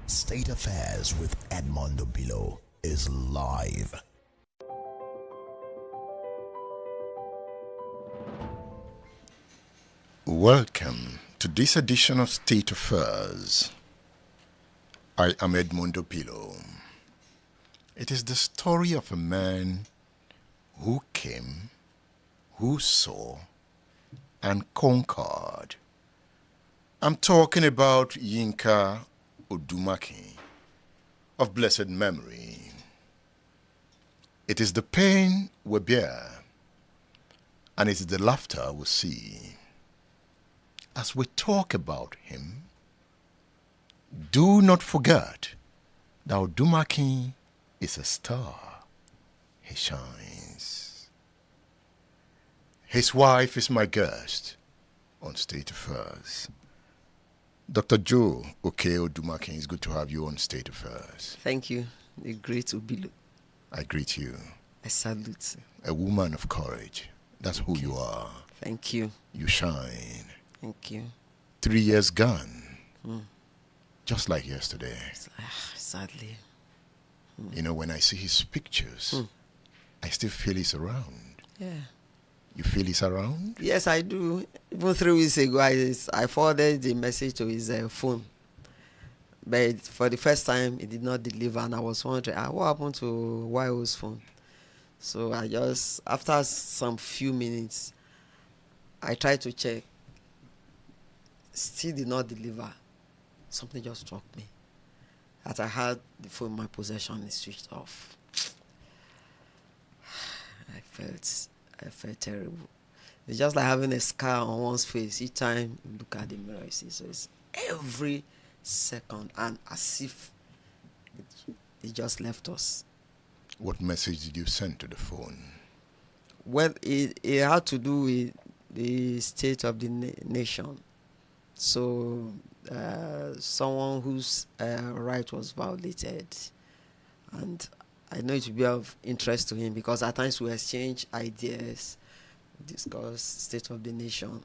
State Affairs with Edmondo Bilo is live. Welcome to this edition of State Affairs. I am Edmondo Bilo. It is the story of a man who came, who saw, and conquered. I'm talking about Yinka Odumakin, of blessed memory. It is the pain we bear, and it is the laughter we see. As we talk about him, do not forget that Odumakin is a star. He shines. His wife is my guest on State Affairs. Dr. Joe Okei-Odumakin, it's good to have you on State Affairs. Thank you. The great Obilo. I greet you. I salute you. A woman of courage. That's who you are. Thank you. You shine. Thank you. 3 years gone. Just like yesterday. Sadly. You know, when I see his pictures, I still feel he's around. Yeah. You feel he's around? Yes, I do. Even 3 weeks ago, I forwarded the message to his phone. But for the first time, it did not deliver, and I was wondering, what happened to YO's phone? So I just, after some few minutes, I tried to check. Still did not deliver. Something just struck me. That I had the phone in my possession, it switched off. I felt terrible. It's just like having a scar on one's face. Each time you look at the mirror, you see. So it's every second, and as if it just left us. What message did you send to the phone? Well, it had to do with the state of the nation. So someone whose right was violated, and I know it will be of interest to him because at times we exchange ideas, discuss state of the nation.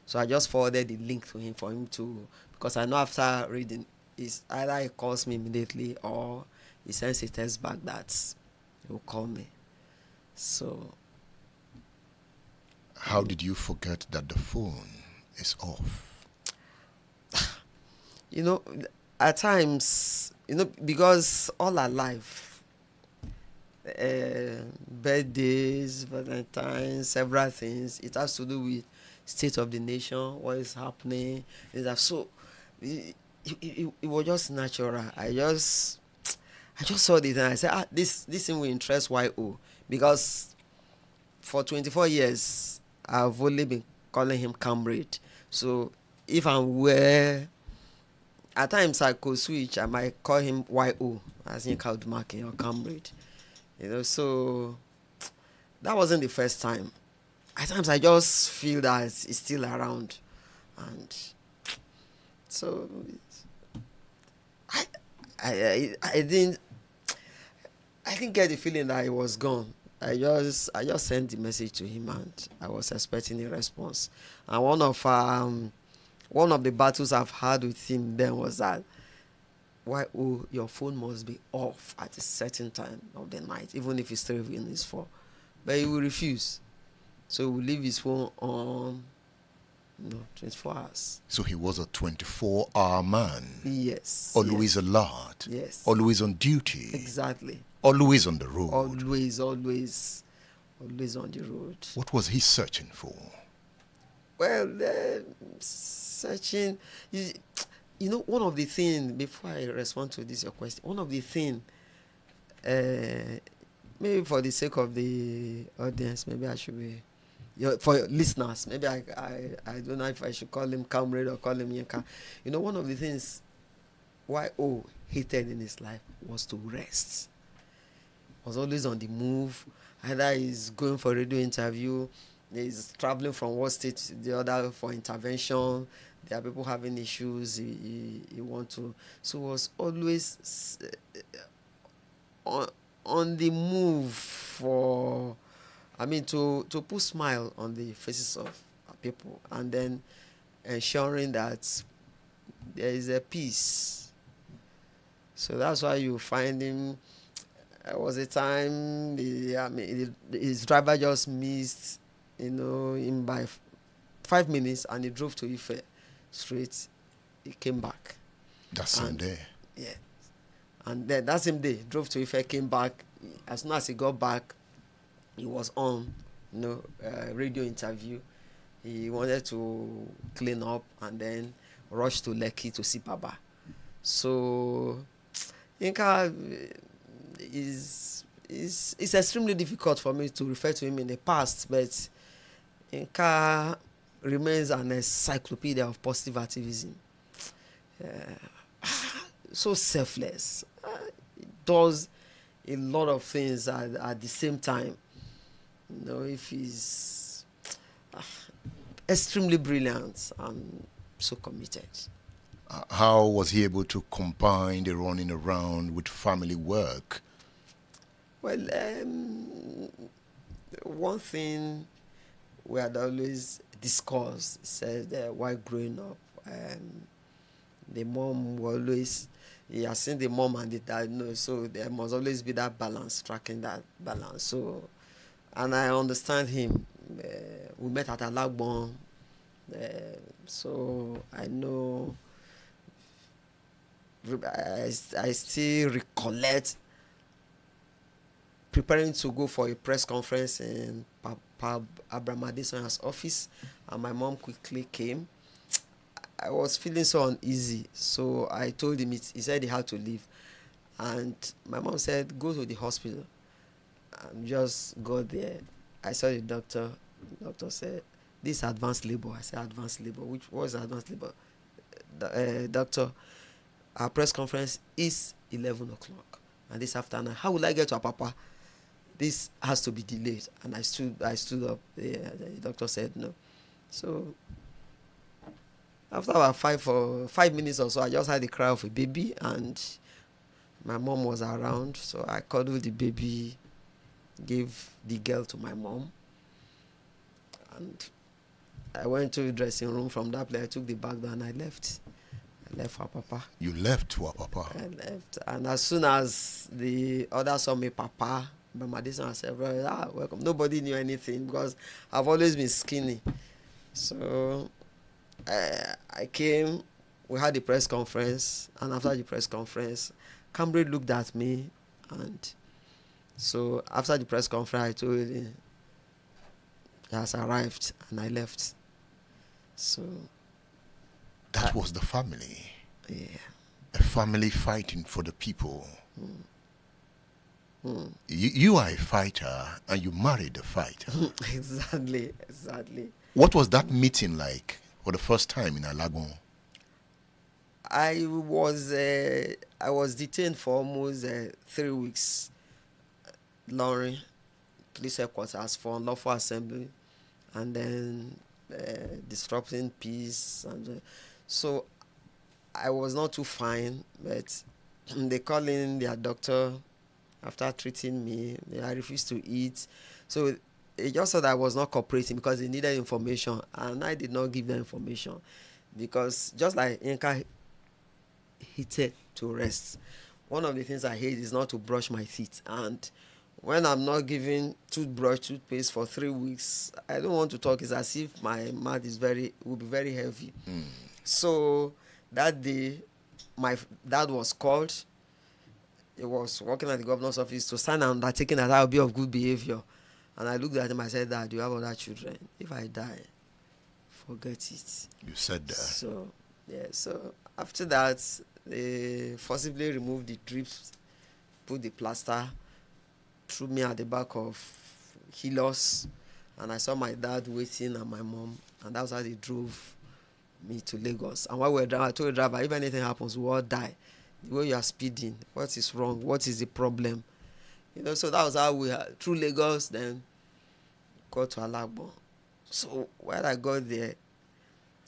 So I just forwarded the link to him for him to, because I know after reading, it's either he calls me immediately or he sends a text back that he will call me. So. How did you forget that the phone is off? You know, at times, because all our life, birthdays, Valentine's, several things, it has to do with state of the nation, what is happening. So it was just natural. I just saw this and I said, this thing will interest YO, because for 24 years I've only been calling him comrade. So if I'm where at times I could switch, I might call him YO, as Yinka Odumakin, or comrade. So that wasn't the first time. At times I just feel that it's still around. And so I didn't get the feeling that he was gone. I just sent the message to him, and I was expecting a response. And one of the battles I've had with him then was that, your phone must be off at a certain time of the night, even if it's 3 minutes 4. But he will refuse. So he will leave his phone on 24 hours. So he was a 24-hour man. Yes. Always alert. Yes. Always on duty. Exactly. Always on the road. Always on the road. What was he searching for? Well, searching. One of the things, before I respond to this your question, one of the things, maybe for the sake of the audience, maybe I should be, for your listeners, maybe I don't know if I should call him comrade or call him Yinka. One of the things YO hated in his life was to rest. Was always on the move. Either he's going for a radio interview, he's traveling from one state to the other for intervention. There are people having issues. He want to. So was always on the move to put smile on the faces of people, and then ensuring that there is a peace So that's why you find him. There was a time his driver just missed, him by 5 minutes, and he drove to Ife straight. He came back. That same day. Yeah. And then that same day, drove to Ife, came back. As soon as he got back, he was on, radio interview. He wanted to clean up and then rush to Lekki to see Baba. So, Yinka is it's extremely difficult for me to refer to him in the past, but Yinka remains an encyclopedia of positive activism. So selfless. He does a lot of things at the same time. If he's extremely brilliant and so committed. How was he able to combine the running around with family work? Well, one thing we had always discussed said while growing up, the mom will always, he has seen the mom and the dad, so there must always be that balance, tracking that balance. So, and I understand him. We met at Alagbon, so I know. I still recollect preparing to go for a press conference in Papa Abraham Adesonya's office, and my mom quickly came. I was feeling so uneasy, so I told him he said he had to leave, and my mom said go to the hospital. And just got there. I saw the doctor. The doctor said this is advanced labor. I said advanced labor. Which was advanced labor? Doctor, our press conference is 11 o'clock, and this afternoon, how will I get to Apapa? This has to be delayed. And I stood up. The doctor said no. So after about 5 minutes or so, I just had the cry of a baby, and my mom was around, so I cuddled the baby, gave the girl to my mom, and I went to the dressing room. From that place, I took the bag down and I left. I left for Papa. You left to Papa? I left. And as soon as the others saw me, Papa, Mama Madison, I said, welcome. Nobody knew anything because I've always been skinny. So I came, we had the press conference, and after the press conference, Cambridge looked at me, and so after the press conference, I told him he has arrived, and I left. So that was the family. Yeah. A family fighting for the people. You are a fighter, and you married a fighter. Exactly. What was that meeting like for the first time in Alagbon? I was detained for almost 3 weeks. Lorry, police headquarters for unlawful assembly, and then disrupting peace, and so I was not too fine. But they called in their doctor after treating me. I refused to eat, so it just said I was not cooperating because they needed information, and I did not give them information because just like Yinka hated to rest. One of the things I hate is not to brush my teeth, and when I'm not giving toothpaste for 3 weeks, I don't want to talk. It's as if my mouth will be very heavy. So that day, my dad was called. He was working at the governor's office to sign an undertaking that I will be of good behavior. And I looked at him, I said, Dad, you have other children. If I die, forget it. You said that. So, yeah, so after that, they forcibly removed the drips, put the plaster, threw me at the back of Helios, and I saw my dad waiting and my mom, and that's how they drove me to Lagos. And while we were driving, I told the driver, if anything happens, we all die. The way you are speeding, what is wrong? What is the problem? So that was how we had, through Lagos, then got to Alagbon. So when I got there,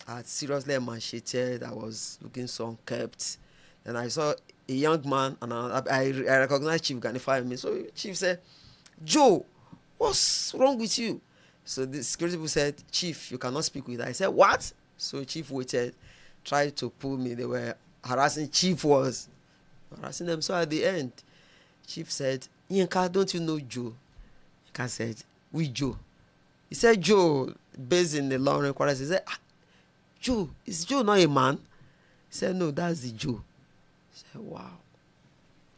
I had seriously emaciated. I was looking so unkept. Then I saw a young man, and I recognized Chief Ganifa me. So Chief said, Joe, what's wrong with you? So the security people said, Chief, you cannot speak with her. I said, what? So Chief waited, tried to pull me. They were harassing. Chief was harassing them. So at the end, Chief said, Yinka, don't you know Joe? Yinka said, we Joe. He said, Joe, based in the Lauren Quarters. He said, Joe, is Joe not a man? He said, no, that's the Joe. He said, wow.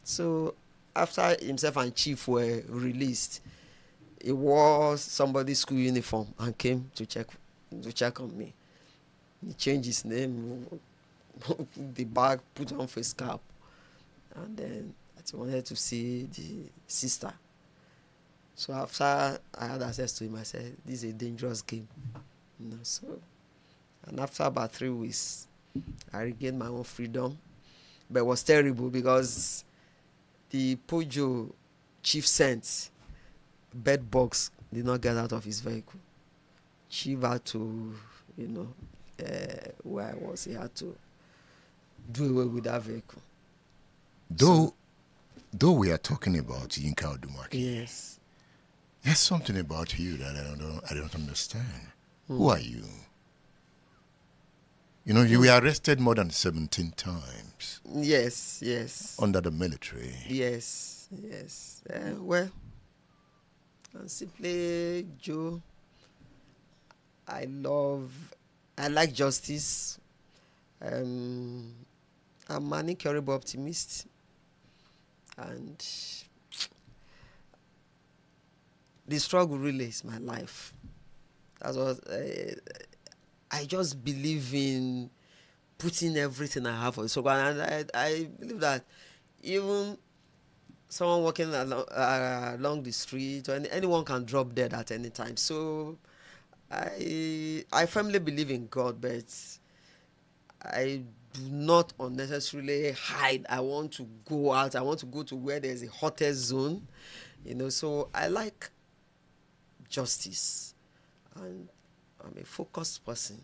So after himself and Chief were released, he wore somebody's school uniform and came to check on me. He changed his name, the bag, put on face cap, and then I wanted to see the sister. So after I had access to him, I said, this is a dangerous game. And after about 3 weeks, I regained my own freedom. But it was terrible because the Pojo Chief sent bed box did not get out of his vehicle. Chief had to, where I was, he had to do away with that vehicle. Though we are talking about Yinka Odumakin, yes, there's something about you that I don't understand. Who are you? You were arrested more than 17 times. Yes. Under the military. Yes. Well, and simply, Joe, I like justice. I'm an incurable optimist. And the struggle really is my life. That's what I just believe in putting everything I have for the struggle. And I believe that even someone walking along the street, or anyone can drop dead at any time. So I firmly believe in God, but I do not unnecessarily hide. I want to go out. I want to go to where there's a hottest zone. So I like justice. And I'm a focused person.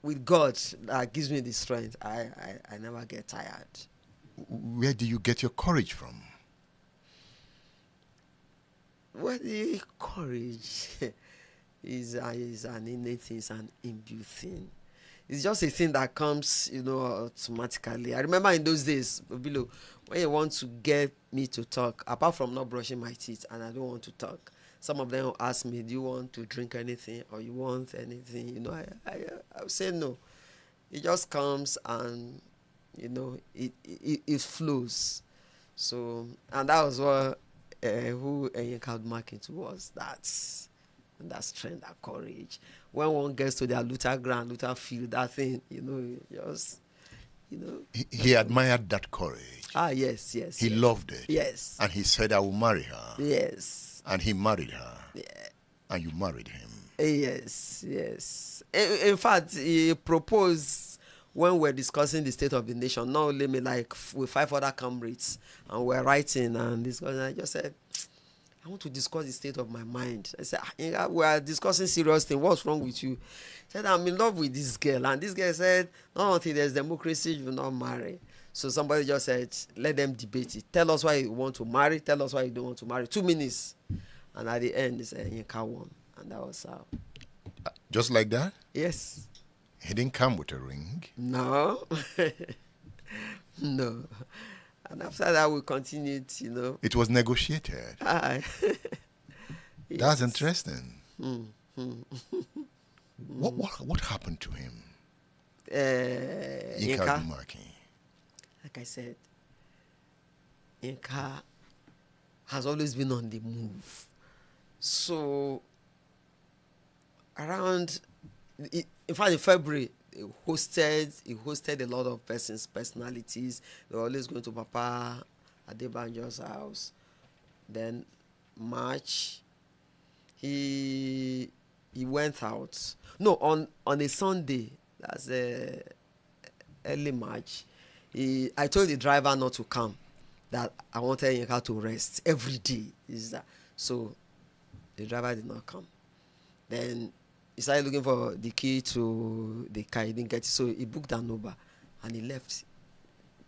With God, that gives me the strength. I never get tired. Where do you get your courage from? Well, the courage is an innate thing, it's an imbued thing. It's just a thing that comes, automatically. I remember in those days, below, when you want to get me to talk, apart from not brushing my teeth, and I don't want to talk, some of them will ask me, do you want to drink anything, or you want anything? I would say no. It just comes and, it flows. So, and that was what who Yinka Odumakin was. That strength, that courage. When one gets to their Luther field, that thing, He admired that courage. Yes. He loved it. Yes. And he said, I will marry her. Yes. And he married her. Yeah. And you married him. Yes. In fact, he proposed when we're discussing the state of the nation, not only me, like with 5 other comrades, and we're writing and discussing. I just said, I want to discuss the state of my mind. I said, we are discussing serious things. What's wrong with you? He said, I'm in love with this girl. And this girl said, not until there's democracy, you will not marry. So somebody just said, let them debate it. Tell us why you want to marry. Tell us why you don't want to marry. 2 minutes. And at the end, he said, Yinka won. And that was how. Just like that? Yes. He didn't come with a ring? No. No. And after that, we continued, It was negotiated. Yes. That's interesting. What happened to him? Yinka Odumakin. Like I said, Yinka has always been on the move. So, in fact, in February, he hosted a lot of personalities. They were always going to Papa Adebanjo's house. Then March, he went out. No, on a Sunday, that's early March. I told the driver not to come, that I wanted Yinka to rest every day. So the driver did not come. Then he started looking for the key to the car. He didn't get it, so he booked an Uber and he left.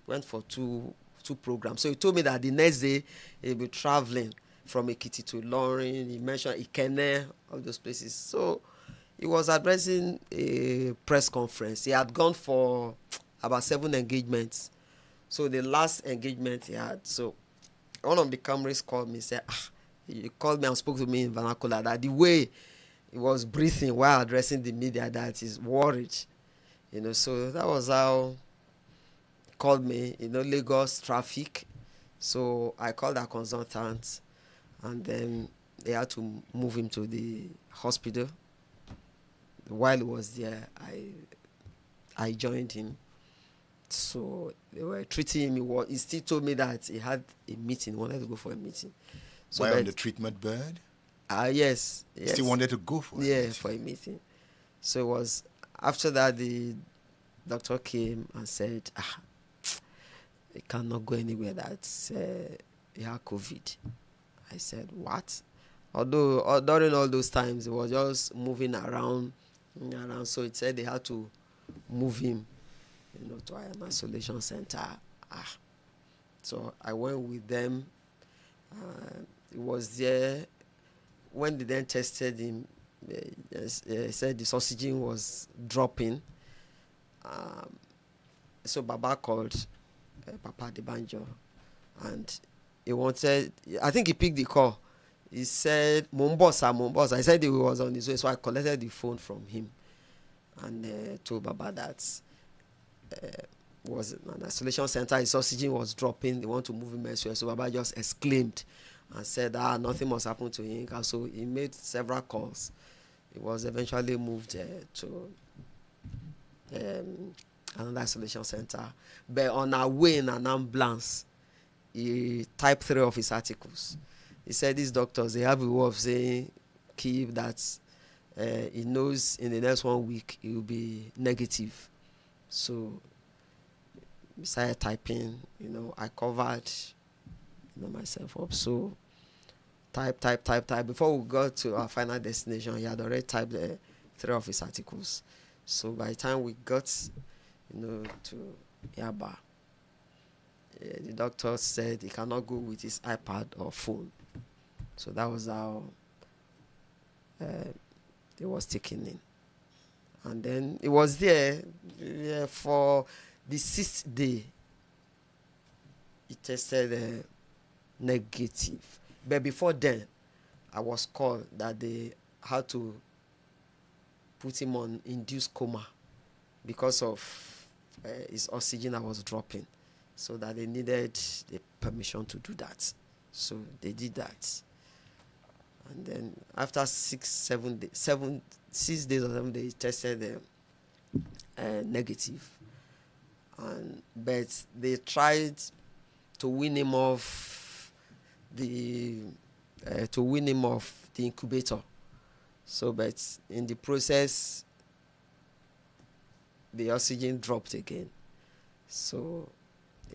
Went for two programs. So he told me that the next day he'll be traveling from Ekiti to Lorin. He mentioned Ikene, all those places. So he was addressing a press conference. He had gone for about 7 engagements. So the last engagement he had, so one of the cameras called me, said, he called me and spoke to me in vernacular that the way he was breathing while addressing the media, that he's worried. So that was how he called me, Lagos traffic. So I called our consultant, and then they had to move him to the hospital. While he was there, I joined him. So they were treating him. He still told me that he had a meeting, wanted to go for a meeting. So While on the treatment bed? Yes. Still wanted to go for it? For a meeting. So it was after that the doctor came and said, he cannot go anywhere, that he had COVID. I said, what? Although during all those times, he was just moving around. So it said they had to move him, to an isolation center. So I went with them. He was there. When they then tested him, they said the oxygen was dropping. So Baba called Papa Debanjo, and he wanted, I think he picked the call. He said, Mombosa. I said he was on his way, so I collected the phone from him and told Baba that was an isolation center. His oxygen was dropping. They want to move him elsewhere. So Baba just exclaimed and said, nothing must happen to Yinka. So he made several calls. He was eventually moved to another isolation center. But on our way in an ambulance, he typed 3 of his articles. He said these doctors, they have a way of saying, keep that he knows in the next 1 week he will be negative. So besides typing, I covered myself up. So type. Before we got to our final destination, he had already typed 3 of his articles. So by the time we got, to Yaba, the doctor said he cannot go with his iPad or phone. So that was how it was taken in. And then it was there for the 6th day. He tested negative. But before then, I was called that they had to put him on induced coma because of his oxygen that was dropping. So that they needed the permission to do that. So they did that. And then after 6 days or 7 days, tested negative. But they tried to win him off the incubator. So, but in the process, the oxygen dropped again. So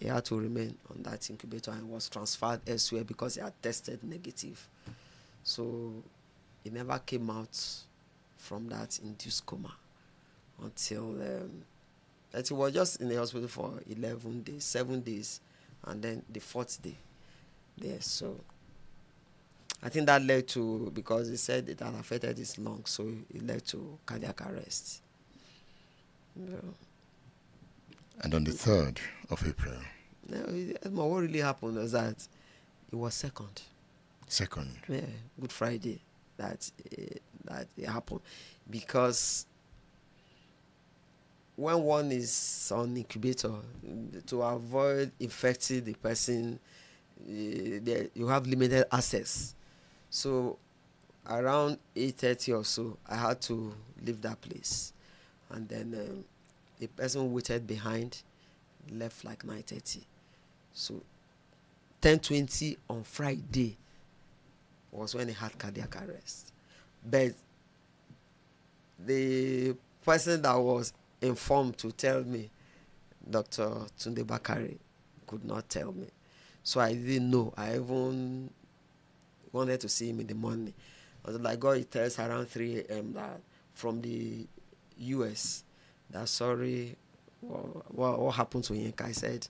he had to remain on that incubator and was transferred elsewhere because he had tested negative. So he never came out from that induced coma until that he was just in the hospital for 11 days, 7 days, and then the 4th day there. So I think that led to, because he said it had affected his lungs, so it led to cardiac arrest. And on the 3rd of April? What really happened was that it was second. Yeah, Good Friday that it happened. Because when one is on incubator, to avoid infecting the person, you have limited access. So around 8:30 or so, I had to leave that place. And then the person waited behind, left like 9:30. So 10:20 on Friday was when he had cardiac arrest. But the person that was informed to tell me, Dr. Tunde Bakari, could not tell me. So I didn't know. I even wanted to see him in the morning. I was like, God, he tells around 3 a.m. that from the US, that sorry, what happened to Yinka? I said,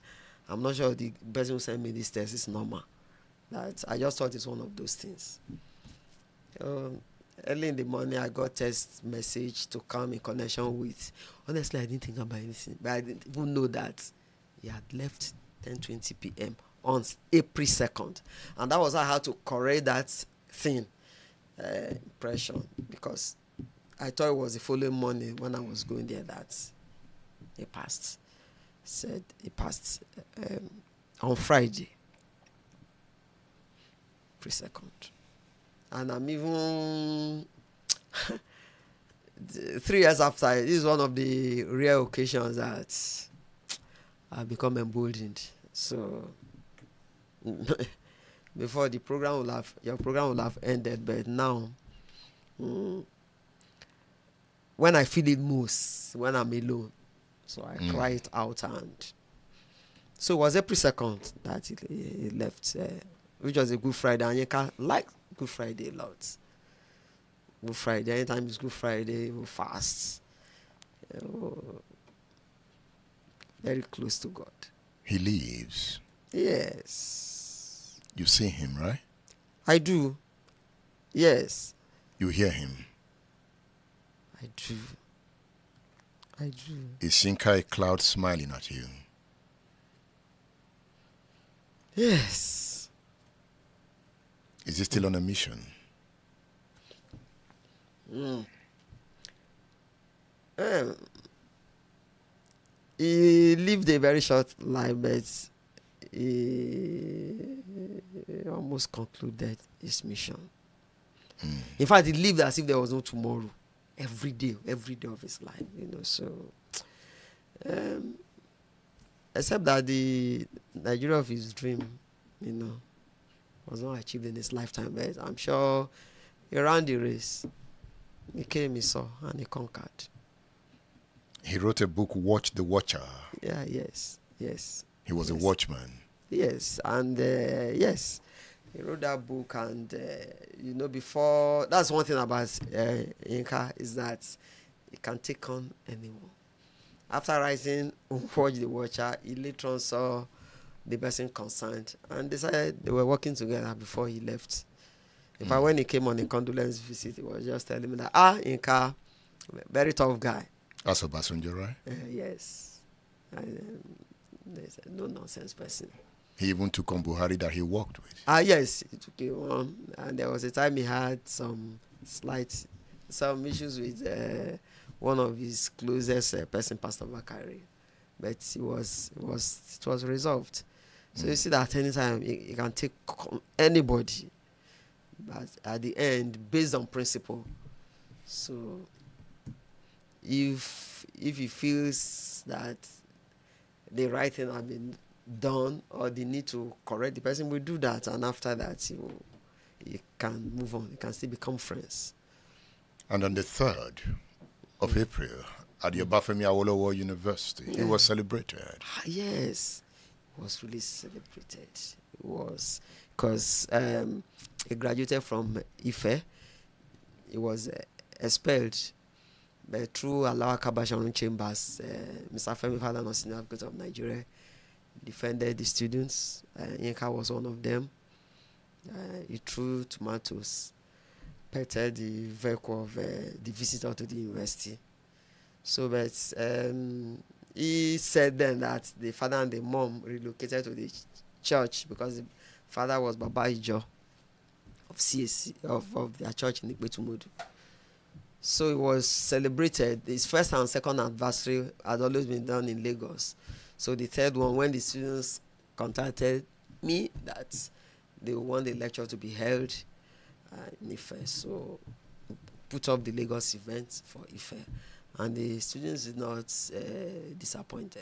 I'm not sure the person who sent me this test is normal. That I just thought it's one of those things. Early in the morning, I got text message to come in connection with. Honestly, I didn't think about anything, but I didn't even know that he had left 10:20 p.m. on April 2nd, and that was how I had to correct that thing impression, because I thought it was the following morning when I was going there that he passed. Said he passed on Friday, April 2nd. And I'm even 3 years after, this is one of the rare occasions that I've become emboldened. So before your program will have ended, but now when I feel it most, when I'm alone, so I cry it out. And so it was April 2nd that he left, which was a Good Friday, and Yinka liked Good Friday a lot. Good Friday, anytime it's Good Friday, we fast. Very close to God. He leaves. Yes. You see him, right? I do. Yes. You hear him. I do. I do. Is Yinka a cloud smiling at you? Yes. Is he still on a mission? He lived a very short life, but he almost concluded his mission. In fact, he lived as if there was no tomorrow. Every day of his life, So, except that the Nigeria of his dream, was not achieved in his lifetime. But I'm sure he ran the race. He came, he saw, and he conquered. He wrote a book, Watch the Watcher. Yeah, yes. He was a watchman. Yes, and yes, he wrote that book, and before, that's one thing about Yinka, is that he can take on anyone. After writing Watch the Watcher, he later on saw the person concerned and decided they were working together before he left. In fact, when he came on a condolence visit, he was just telling me that, Yinka, very tough guy. That's Obasanjo, right? Yes. There's a no-nonsense person. He even took on Buhari that he worked with. Yes, he took him on. And there was a time he had some issues with one of his closest person, Pastor Bakari. But it was resolved. So you see that anytime he can take anybody, but at the end, based on principle. So if he feels that the right thing has been done or the need to correct the person, will do that, and after that he can move on. He can still become friends. And on the 3rd of April at the Obafemi Awolowo University, he was celebrated. Yes, it was really celebrated. It was because he graduated from Ife. He was expelled. But through Alawa Kabashan Chambers, Mr. Femi Falana, Senior Advocate of Nigeria, defended the students. Yinka was one of them. He threw tomatoes, petted the vehicle of the visitor to the university. So, but he said then that the father and the mom relocated to the church because the father was Baba Ijo of CSC, of their church in Ikpetumudu. So it was celebrated. His first and second anniversary had always been done in Lagos. So the third one, when the students contacted me that they want the lecture to be held in Ife, so put up the Lagos event for Ife, and the students did not disappoint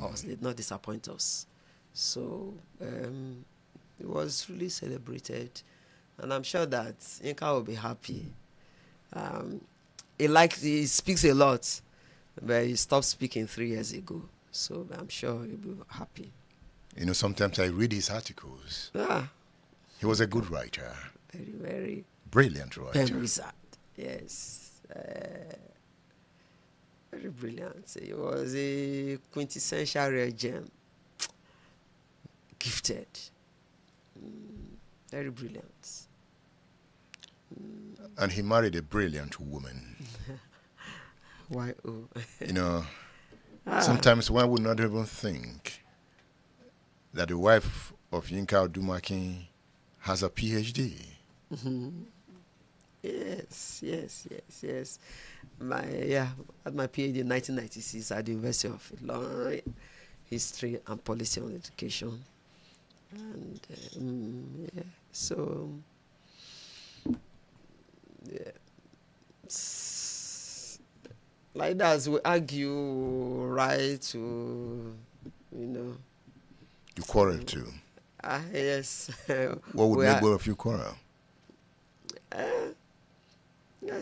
us. They did not disappoint us. So it was really celebrated, and I'm sure that Yinka will be happy. He speaks a lot, but he stopped speaking 3 years ago. So I'm sure he'll be happy. Sometimes I read his articles. He was a good writer. Very, very brilliant writer. Pen wizard. Yes. Very brilliant. He was a quintessential rare gem. Gifted. Very brilliant. And he married a brilliant woman. Why? Oh. You know, sometimes one would not even think that the wife of Yinka Odumakin has a PhD. Yes. I had my PhD in 1996 at the University of Illinois, History and Policy on Education. And so like that, we argue right to, You quarrel too. Yes. What would make both of you quarrel?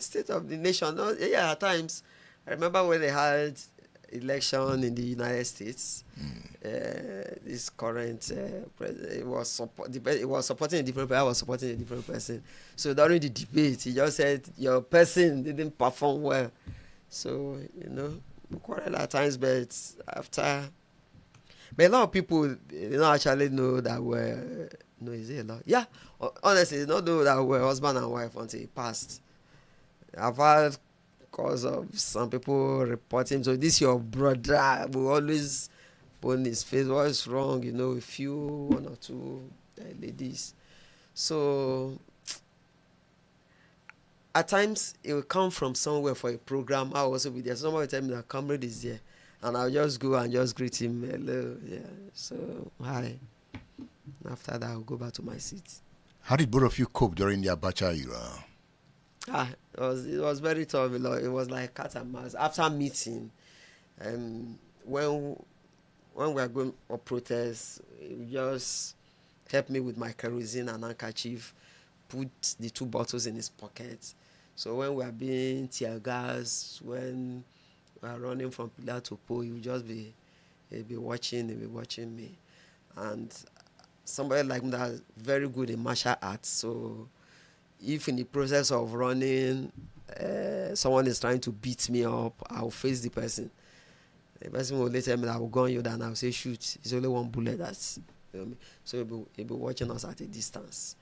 State of the nation. No, at times, I remember when they had election in the United States. This current president, it was supporting a different person. I was supporting a different person. So during the debate, he just said your person didn't perform well. So we quarrel at times, but after. But a lot of people don't actually know that we're. No, is it a lot? Yeah, honestly, they don't know that we're husband and wife until he passed. I've had cause of some people reporting, so this your brother will always put his face, what's wrong, a few, one or two ladies. So at times it will come from somewhere for a program. I'll also be there. Somebody will tell me that comrade is there, and I'll just go and just greet him. Hello, yeah. So hi. After that, I'll go back to my seat. How did both of you cope during the Abacha era? It was very tough. It was like cat and mouse. After meeting, when we were going for protests, he just helped me with my kerosene and handkerchief, put the 2 bottles in his pocket. So when we were being tear gas, when we were running from pillar to pole, he would just be watching me. And somebody like me that is very good in martial arts, so if in the process of running, someone is trying to beat me up, I'll face the person. The person will later tell me that I will go on you, and I'll say shoot. It's only one bullet. That's so he'll be watching us at a distance.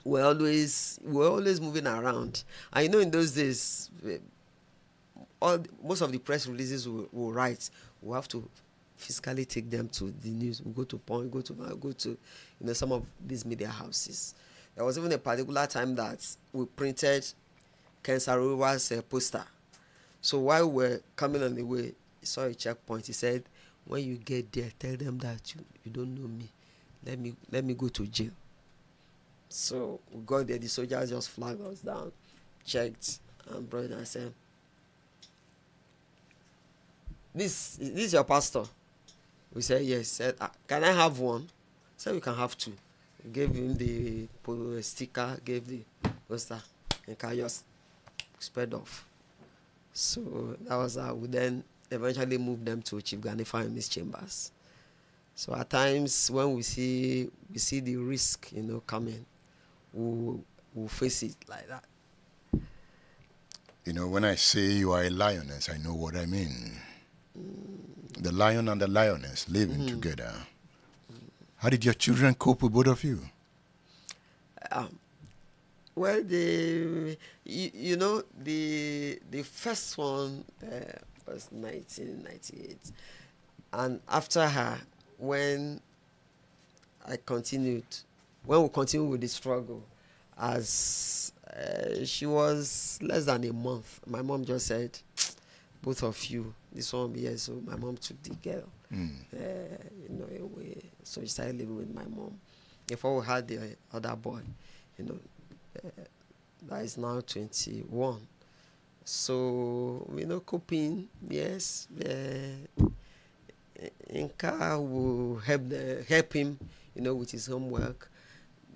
We're always moving around, and in those days, most of the press releases we'll write, we'll have to physically take them to the news. We'll go to Point, go to some of these media houses. There was even a particular time that we printed Ken Sarowa's poster. So while we were coming on the way, he saw a checkpoint. He said, when you get there, tell them that you don't know me. Let me go to jail. So we got there. The soldiers just flagged us down, checked, and brought it and said, this is your pastor? We said, yes. Said, can I have one? Said, we can have 2. Gave him the sticker, gave the poster, and can just spread off. So that was how we then eventually moved them to Chief Ganifa in his chambers. So at times when we see the risk, coming, we'll face it like that. When I say you are a lioness, I know what I mean. The lion and the lioness living together. How did your children cope with both of you? Well, the first one was 1998, and after her, when we continued with the struggle, as she was less than a month, my mom just said, both of you, this one be here. So my mom took the girl, away. So she started living with my mom. Before we had the other boy, that is now 21. So, coping, yes. Yinka will help him, with his homework.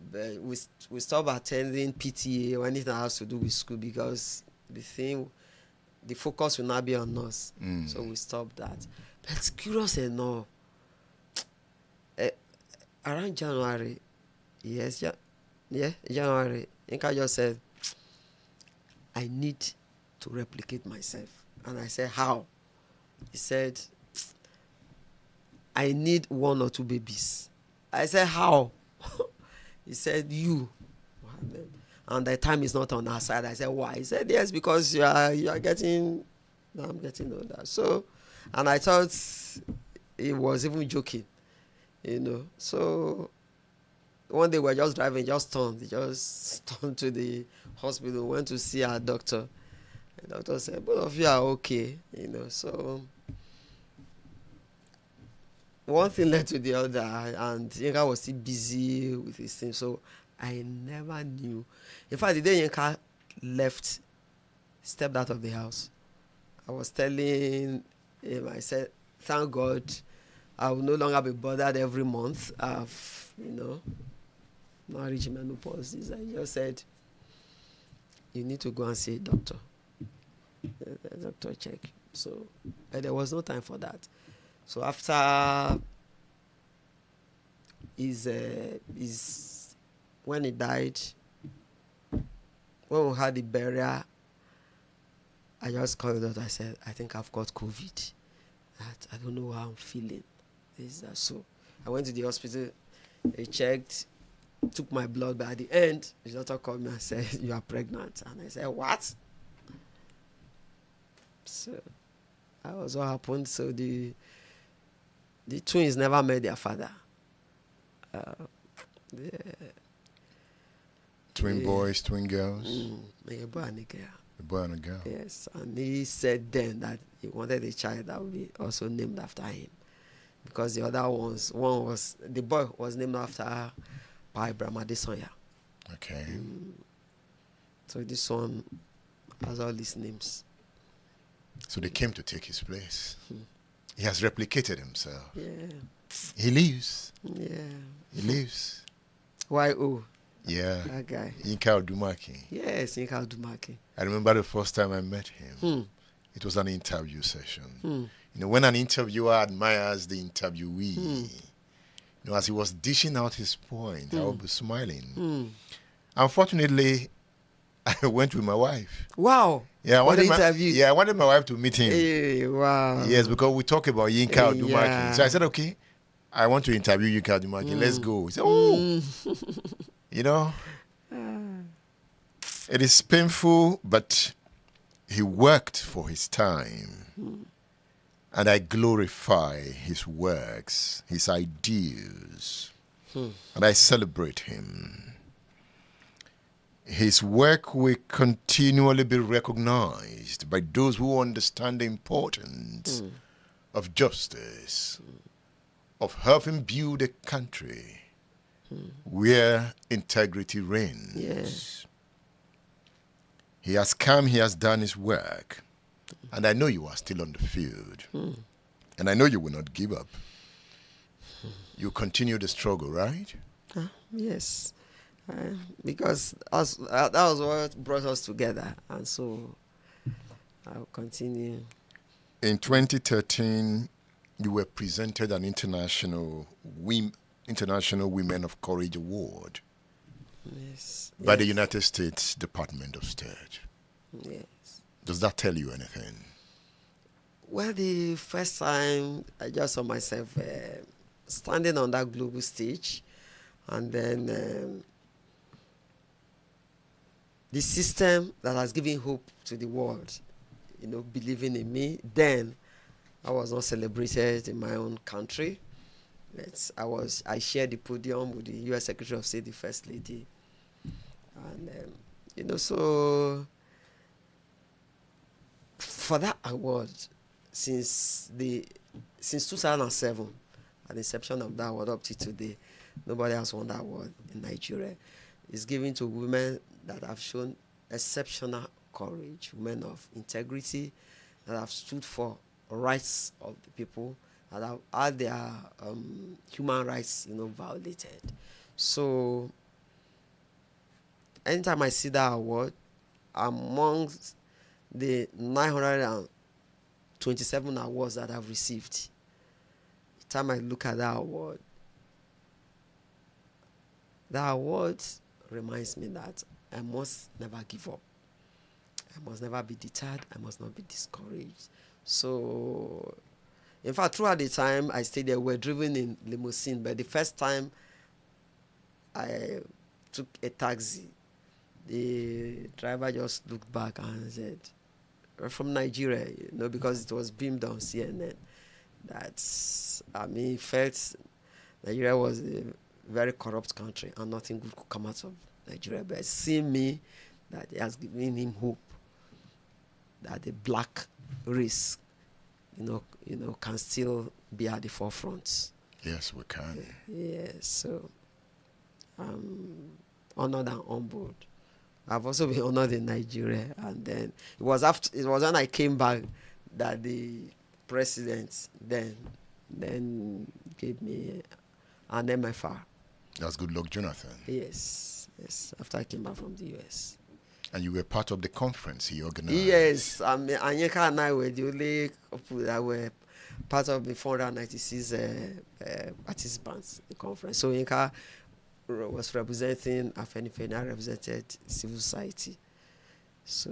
But we stopped attending PTA or anything that has to do with school, because the focus will not be on us. So we stopped that. But it's curious enough. Around January, January, Yinka just said, I need to replicate myself. And I said, how? He said, I need 1 or 2 babies. I said, how? He said, you. and the time is not on our side. I said, why? He said, yes, because you are getting, no, I'm getting older. So, and I thought he was even joking, So one day we're just driving, just turned to the hospital, went to see our doctor. The doctor said, both of you are okay, So one thing led to the other, and Yinka was still busy with his thing, so I never knew. In fact, the day Yinka stepped out of the house, I was telling him, I said, thank God I will no longer be bothered every month. I've, now reached menopause. I just said, you need to go and see a doctor. The doctor check. So, but there was no time for that. So after when he died, when we had the burial, I just called the doctor. I said, I think I've got COVID. I don't know how I'm feeling. So I went to the hospital. They checked, took my blood, but at the end, the doctor called me and said, you are pregnant. And I said, what? So that was what happened. So the twins never met their father. Twin boys, twin girls? A boy and a girl. A boy and a girl? Yes, and he said then that he wanted a child that would be also named after him. Because the other the boy was named after Ibrahim Adesanya. Okay. So this one has all these names. So they came to take his place. He has replicated himself. Yeah. He lives. Yeah. He lives. Y.O. Yeah. That guy. Yinka Odumakin. Yes, Yinka Odumakin. I remember the first time I met him. It was an interview session. When an interviewer admires the interviewee, as he was dishing out his point, I would be smiling. Unfortunately, I went with my wife. Wow. Yeah, I wanted my wife to meet him. Hey, wow. Yes, because we talk about Yinka Odumakin. Yeah. So I said, okay, I want to interview Yinka Odumakin. Let's go. He said, oh, it is painful, but he worked for his time. And I glorify his works, his ideals. And I celebrate him. His work will continually be recognized by those who understand the importance of justice, of helping build a country where integrity reigns. Yeah. He has come, he has done his work, and I know you are still on the field. And I know you will not give up. You continue the struggle, right? Yes. Because that was what brought us together, and so I'll continue. In 2013, you were presented an International Women of Courage Award by the United States Department of State. Yes. Does that tell you anything? Well, the first time I just saw myself standing on that global stage, and then the system that has given hope to the world, believing in me. Then I was not celebrated in my own country. I shared the podium with the U.S. Secretary of State, the First Lady, and so for that award, since 2007, at the inception of that award up to today, nobody has won that award in Nigeria. It's given to women that have shown exceptional courage, women of integrity, that have stood for rights of the people, that have had their human rights, violated. So anytime I see that award, amongst the 927 awards that I've received, the time I look at that award reminds me that I must never give up. I must never be deterred. I must not be discouraged. So, in fact, throughout the time I stayed there, we were driven in limousine. But the first time I took a taxi, The driver just looked back and said, "We're from Nigeria," because it was beamed on CNN. He felt Nigeria was a very corrupt country and nothing good could come out of Nigeria. But seeing me, that it has given him hope that the black race, can still be at the forefront. Yes, we can. Yes, so I'm honored and humbled. I've also been honored in Nigeria, and then it was when I came back that the president then gave me an MFR. That's good luck, Jonathan. Yes, after I came back from the US. And you were part of the conference he organized. Yes, Yinka and I were the only couple that were part of the 496 participants in the conference. So Yinka was representing Afenifene, I represented civil society. So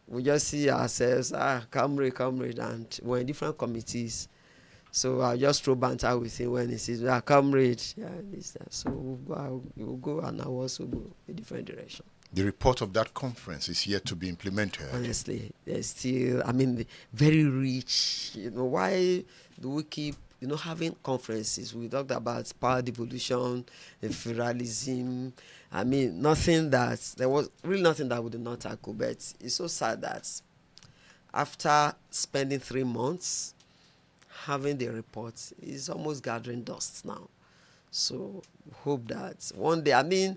we just see ourselves, comrade, and we're in different committees. So I'll just throw banter with him when he says, comrade, this, that. So we'll go and I'll also go a different direction. The report of that conference is yet to be implemented. Honestly, there's still, very rich. Why do we keep, having conferences? We talked about power devolution, federalism. There was really nothing that we did not tackle. But it's so sad that after spending 3 months having the report, it's almost gathering dust now. So hope that one day,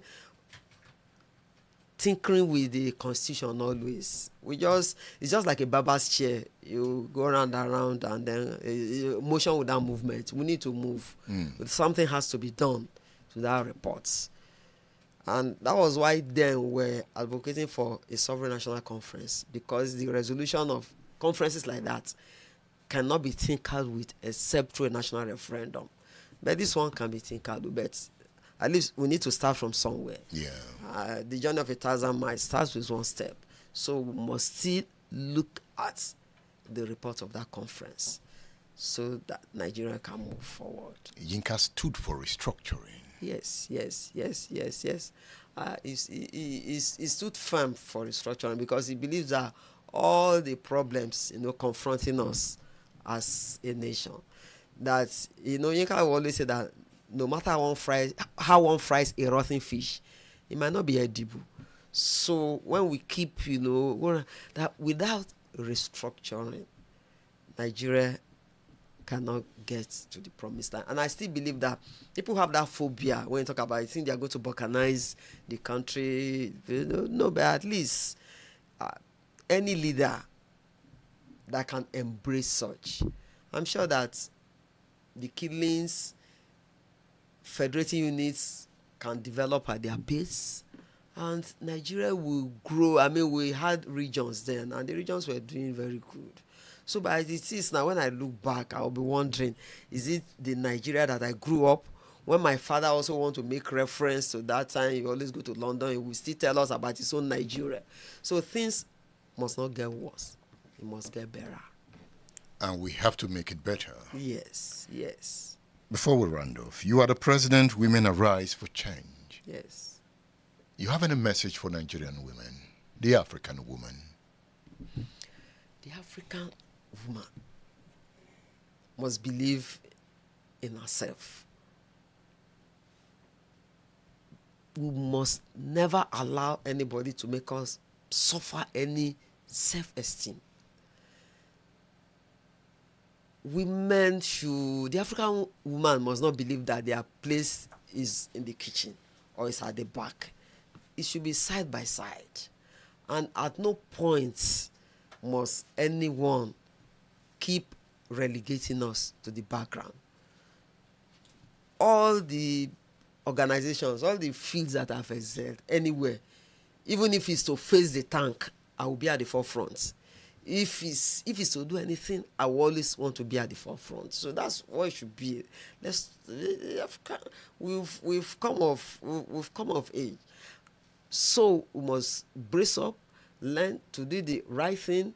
tinkering with the constitution always. It's just like a barber's chair. You go around and then motion without movement. We need to move. Something has to be done to that report. And that was why then we're advocating for a sovereign national conference, because the resolution of conferences like that cannot be tinkered with except through a national referendum. But this one can be tinkered with, but at least we need to start from somewhere. Yeah. The journey of 1,000 miles starts with one step. So we must still look at the report of that conference so that Nigeria can move forward. Yinka stood for restructuring. Yes. He stood firm for restructuring because he believes that all the problems, confronting us as a nation, that, Yinka will always say that no matter how one fries a rotten fish, it might not be edible. So when we keep, that without restructuring, Nigeria cannot get to the promised land. And I still believe that people have that phobia when you talk about it. I think they are going to balkanize the country. No, but at least any leader that can embrace such, I'm sure that the killings, federating units can develop at their pace, and Nigeria will grow. We had regions then, and the regions were doing very good. So, but as it is now, when I look back, I'll be wondering, is it the Nigeria that I grew up? When my father also want to make reference to that time, he always go to London, he will still tell us about his own Nigeria. So things must not get worse. It must get better. And we have to make it better. Yes. Before we round off, you are the president, Women Arise for Change. Yes. You have any message for Nigerian women, the African woman? The African woman must believe in herself. We must never allow anybody to make us suffer any self-esteem. The African woman must not believe that their place is in the kitchen or is at the back. It should be side by side. And at no point must anyone keep relegating us to the background. All the organizations, all the fields that I've excelled, anywhere, even if it's to face the tank, I will be at the forefront. If it's to do anything, I will always want to be at the forefront. So that's what it should be. We've come of age. So we must brace up, learn to do the right thing.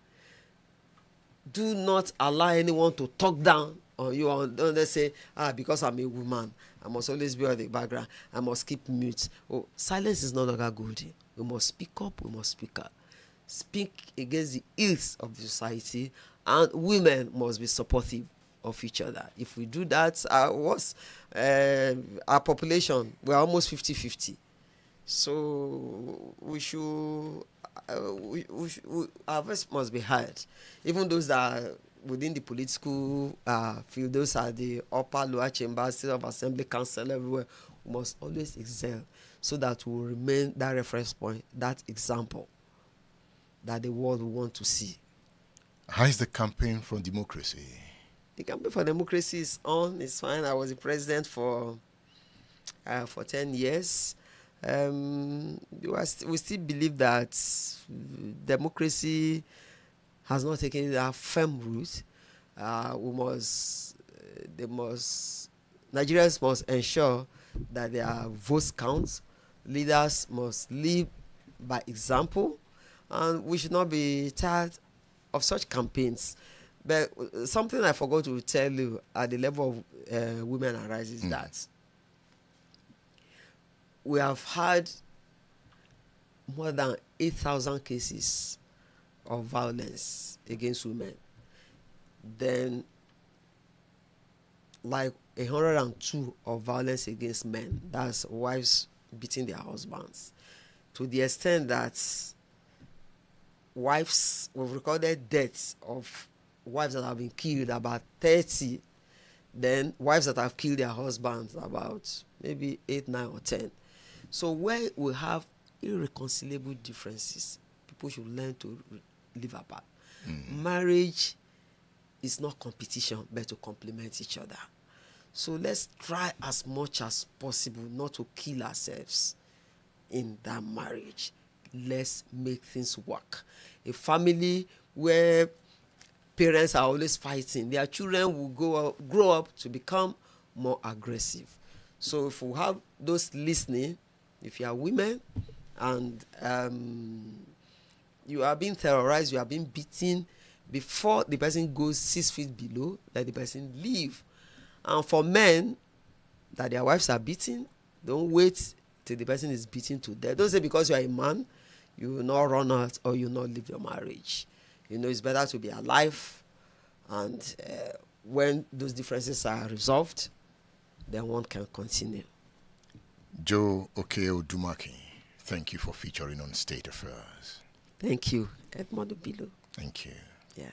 Do not allow anyone to talk down on you. Don't they say, because I'm a woman, I must always be on the background. I must keep mute. Silence is no longer golden. We must speak up, we must speak out. Speak against the ills of the society, and women must be supportive of each other. If we do that, our population, we're almost 50-50. So we should, our voice must be heard. Even those that are within the political field, those are the upper, lower chambers, state of assembly, council, everywhere, we must always excel so that we will remain that reference point, that example that the world will want to see. How is the campaign for democracy? The campaign for democracy is on, it's fine. I was the president for 10 years. We still believe that democracy has not taken that firm root. Nigerians must ensure that their votes count. Leaders must lead by example, and we should not be tired of such campaigns. But something I forgot to tell you at the level of women and rights is that we have had more than 8,000 cases of violence against women. Then, like 102 of violence against men. That's wives beating their husbands. To the extent that we've recorded deaths of wives that have been killed, about 30. Then wives that have killed their husbands, about maybe 8, 9, or 10. So where we have irreconcilable differences, people should learn to live apart. Marriage is not competition, but to complement each other. So let's try as much as possible not to kill ourselves in that marriage. Let's make things work. A family where parents are always fighting, their children will grow up to become more aggressive. So if we have those listening, if you are women and you are being terrorized, you are being beaten, before the person goes 6 feet below, let the person leave. And for men that their wives are beaten, don't wait till the person is beaten to death. Don't say because you are a man, you will not run out or you will not leave your marriage. It's better to be alive, and when those differences are resolved, then one can continue. Joe Okei-Odumakin, thank you for featuring on State Affairs. Thank you, Edmond Obilo. Thank you. Yeah.